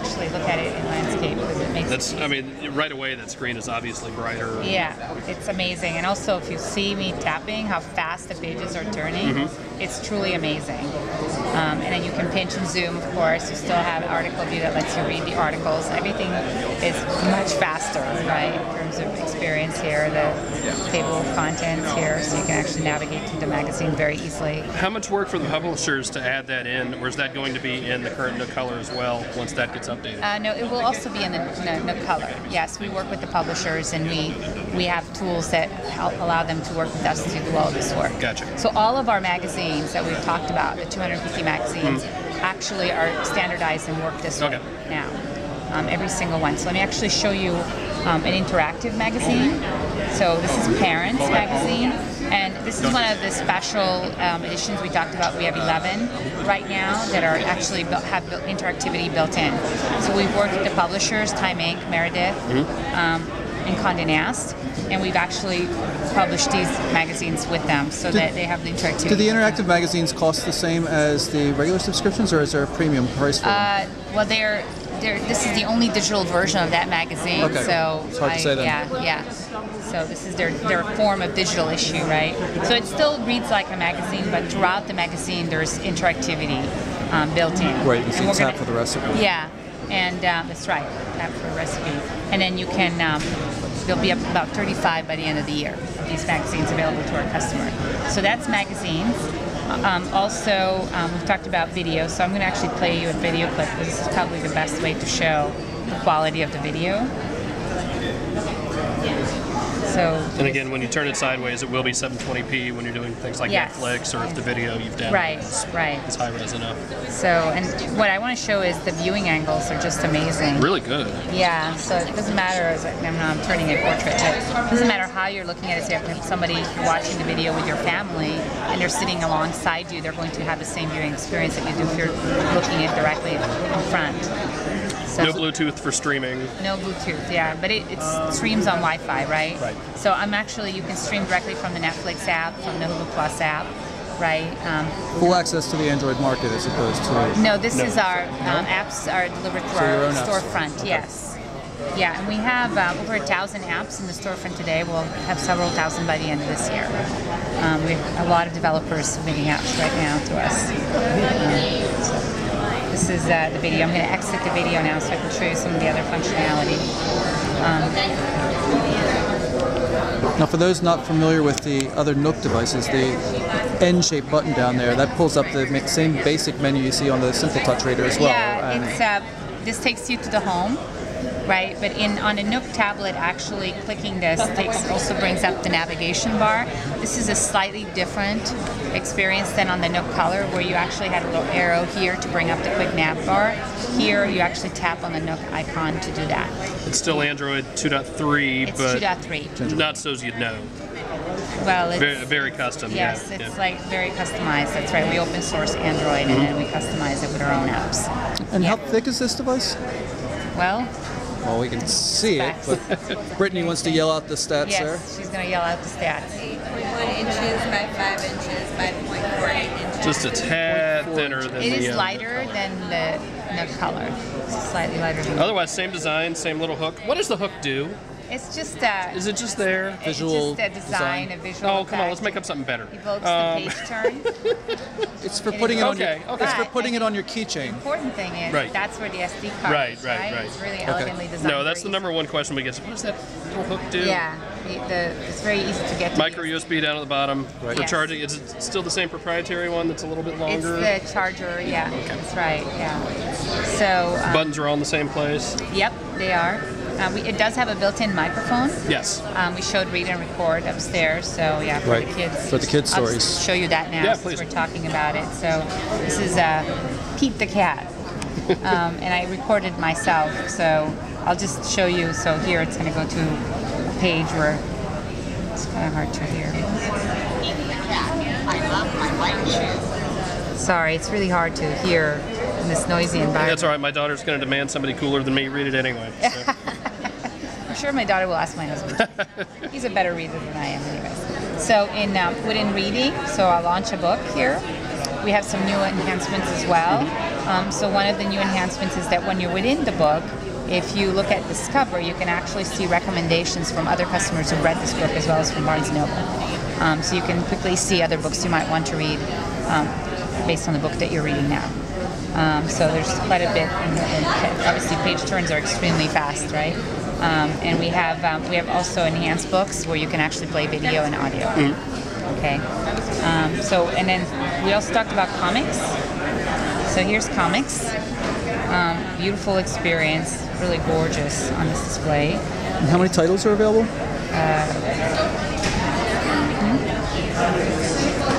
actually look at it in landscape because it makes I mean, right away that screen is obviously brighter. Yeah, it's amazing. And also, if you see me tapping, how fast the pages are turning, it's truly amazing. And then you can pinch and zoom, of course. You still have article view that lets you read the articles. Everything is much faster, right, in terms of experience here. The table of contents here, so you can actually navigate to the magazine very easily. How much work for the publishers to add that in, or is that going to be in the current Nook color as well once that gets updated? No, it will also be in the Nook color. Yes, we work with the publishers, and we have tools that help allow them to work with us to do all this work. Gotcha. So all of our magazines that we've talked about, the 250 magazines, actually are standardized and work this way now. Every single one. So let me actually show you an interactive magazine. So this is Parents magazine, and this is one of the special editions we talked about. We have 11 right now that are actually have interactivity built in. So we've worked with the publishers, Time Inc., Meredith, and Condé Nast, and we've actually published these magazines with them so that they have the interactivity. Do the interactive magazines cost the same as the regular subscriptions, or is there a premium price for them? Well, this is the only digital version of that magazine. Okay. So it's hard to say then. Yeah. So this is their form of digital issue, right? So it still reads like a magazine, but throughout the magazine there's interactivity built in. Right, you can tap for the recipe. Yeah, and that's right, tap for the recipe. And then you can, there'll be about 35 by the end of the year of these magazines available to our customer. So that's magazines. Also, we've talked about video, so I'm going to actually play you a video clip because this is probably the best way to show the quality of the video. So, and again, when you turn it sideways, it will be 720p when you're doing things like Netflix, or if the video you've downloaded is high res enough. So, and what I want to show is the viewing angles are just amazing. Really good. Yeah, so it doesn't matter, I'm turning a portrait, but it doesn't matter how you're looking at it. So you have somebody watching the video with your family, and they're sitting alongside you, they're going to have the same viewing experience that you do if you're looking at directly in front. So, no Bluetooth for streaming. No Bluetooth, yeah, but it streams on Wi-Fi, right? Right. So you can stream directly from the Netflix app, from the Hulu Plus app, right? Full access to the Android market as opposed to... No, this is our apps are delivered through our storefront, yes. Yeah, and we have over 1,000 apps in the storefront today. We'll have several thousand by the end of this year. We have a lot of developers submitting apps right now to us. This is the video. I'm going to exit the video now so I can show you some of the other functionality. Now, for those not familiar with the other Nook devices, the N-shaped button down there, that pulls up the same basic menu you see on the Simple Touch Reader as well. Yeah, this takes you to the home. Right, but on a Nook tablet, actually clicking this also brings up the navigation bar. This is a slightly different experience than on the Nook Color, where you actually had a little arrow here to bring up the quick nav bar. Here, you actually tap on the Nook icon to do that. It's still Android 2.3, it's but 2.3. Not so as you'd know. Well, it's very custom. Yes, it's like very customized. That's right. We open source Android and then we customize it with our own apps. And how thick is this device? Well, we can see it, but Brittany wants to yell out the stats there. Yes, she's going to yell out the stats. 8.1 inches by 5 inches by 0.48 inches. Just a tad thinner than It is lighter than the Nook Color. It's slightly lighter than Otherwise, same design, same little hook. What does the hook do? It's just Is it just there? Visual it's just a design, a visual Oh, come on, effect. let's make up something better. Evokes the page turn. It's for putting it on your, Okay. It's for putting it on your keychain. The important thing is that's where the SD card is, right? It's really elegantly designed. No, that's the number one question we get. What does that little hook do? Yeah, it's very easy to get to. Micro USB down at the bottom for charging. Is it still the same proprietary one that's a little bit longer? It's the charger, yeah. That's right, yeah. So buttons are all in the same place? Yep, they are. It does have a built-in microphone. Yes. We showed read and record upstairs, so yeah, for the kids. For the kids' I'll stories. just show you that now since we're talking about it. So this is Pete the cat, and I recorded myself. So I'll just show you. So here it's going to go to a page where it's kind of hard to hear. Pete the cat. I love my white shoes. Sorry, it's really hard to hear in this noisy environment. That's all right. My daughter's going to demand somebody cooler than me read it anyway. So. I'm sure my daughter will ask my husband. He's a better reader than I am anyways. So within reading, so I'll launch a book here. we have some new enhancements as well. So one of the new enhancements is that when you're within the book, if you look at this cover, you can actually see recommendations from other customers who've read this book as well as from Barnes & Noble. So you can quickly see other books you might want to read based on the book that you're reading now. So there's quite a bit, and obviously page turns are extremely fast, right? And we have also enhanced books where you can actually play video and audio. Okay. So, and then we also talked about comics. So here's comics. Beautiful experience, really gorgeous on this display. And how many titles are available?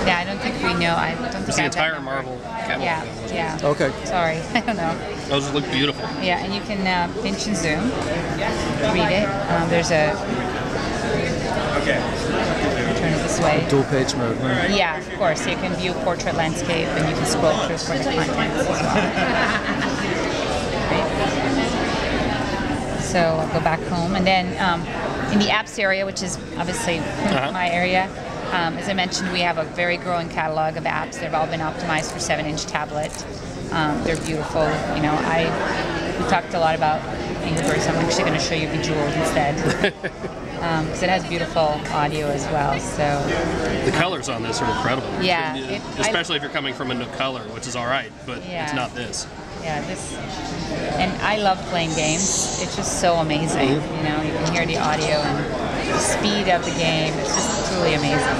Yeah, I don't think we know. I don't think It's the entire Marvel catalog. Yeah. Okay. Sorry, I don't know. Those look beautiful. Yeah, and you can pinch and zoom, read it. There's a. Turn it this way. Dual page mode, right? Yeah, of course. You can view portrait landscape, and you can scroll through for the contents as well. So I'll go back home, and then in the apps area, which is obviously my area, as I mentioned, we have a very growing catalog of apps. They've all been optimized for 7-inch tablet. They're beautiful. You know, we talked a lot about Angry Birds. I'm actually going to show you Bejeweled instead. Because it has beautiful audio as well. So the colors on this are incredible. Yeah, especially if you're coming from a Nook color, which is all right, but it's not this. Yeah, this, and I love playing games. It's just so amazing. You know, you can hear the audio and the speed of the game. It's just truly amazing.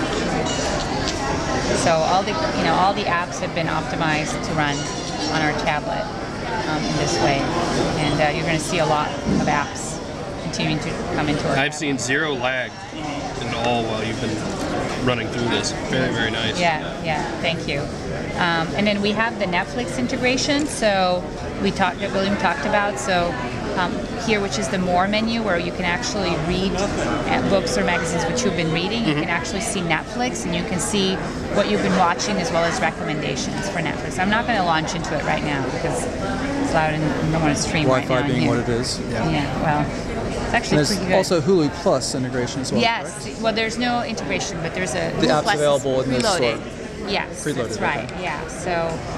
So all the apps have been optimized to run on our tablet in this way, and you're going to see a lot of apps continuing to come into our I've seen zero lag at all while you've been running through this. Very, very nice. Yeah, thank you. And then we have the Netflix integration, so William talked about. So here, which is the More menu, where you can actually read books or magazines which you've been reading. You can actually see Netflix, and you can see what you've been watching as well as recommendations for Netflix. I'm not going to launch into it right now because it's loud and I don't want to stream right now. Wi-Fi being what it is. Yeah, well. It's actually there's pretty good. Also Hulu Plus integration as well. Yes, correct? well, there's no integration, but there's a the Hulu app's Plus available in the store. Yes, Preloaded, that's right. okay. Yeah. So,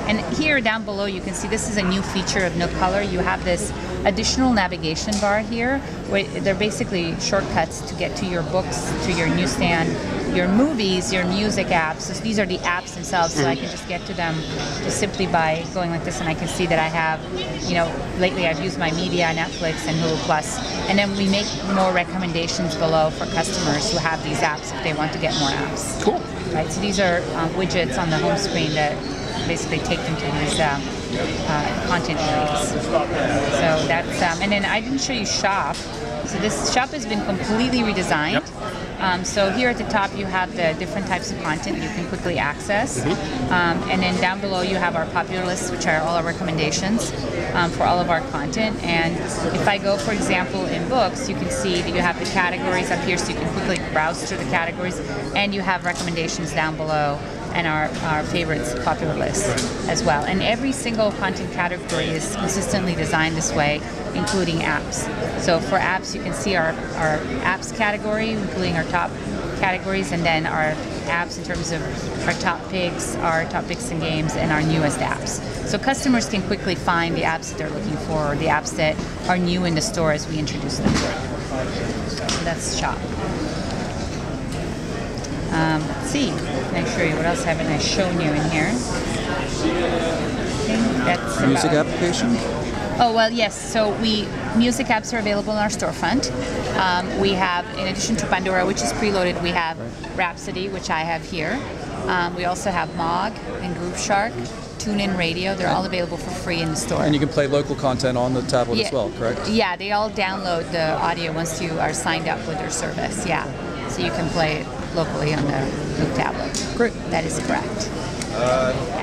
and here down below, you can see this is a new feature of Nook Color. You have this additional navigation bar here, where they're basically shortcuts to get to your books, to your newsstand, your movies, your music apps. So these are the apps themselves. So I can just get to them just simply by going like this, and I can see that I have, you know, lately I've used my media, Netflix, and Hulu Plus, and then we make more recommendations below for customers who have these apps if they want to get more apps. Cool. Right, so these are widgets on the home screen that basically take them to these content areas. So that's, and then I didn't show you Shop. So this Shop has been completely redesigned. Yep. So here at the top you have the different types of content you can quickly access. And then down below you have our popular lists, which are all our recommendations for all of our content. And if I go, for example, in books, you can see that you have the categories up here, so you can quickly browse through the categories, and you have recommendations down below and our favorites popular list as well. And every single content category is consistently designed this way, including apps. So for apps, you can see our apps category, including our top categories, and then our apps in terms of our top picks and games, and our newest apps. So customers can quickly find the apps that they're looking for, or the apps that are new in the store as we introduce them. So that's Shop. Let's see. Can I show you what else haven't I shown you in here? I think that's Music about application? Oh, well, yes. So music apps are available in our storefront. We have, in addition to Pandora, which is preloaded, we have Rhapsody, which I have here. We also have Mog and Groove Shark, TuneIn Radio. They're all available for free in the store. And you can play local content on the tablet as well, correct? Yeah, they all download the audio once you are signed up with their service, yeah. So you can play it locally on the Nook Tablet. Great. That is correct. Yeah.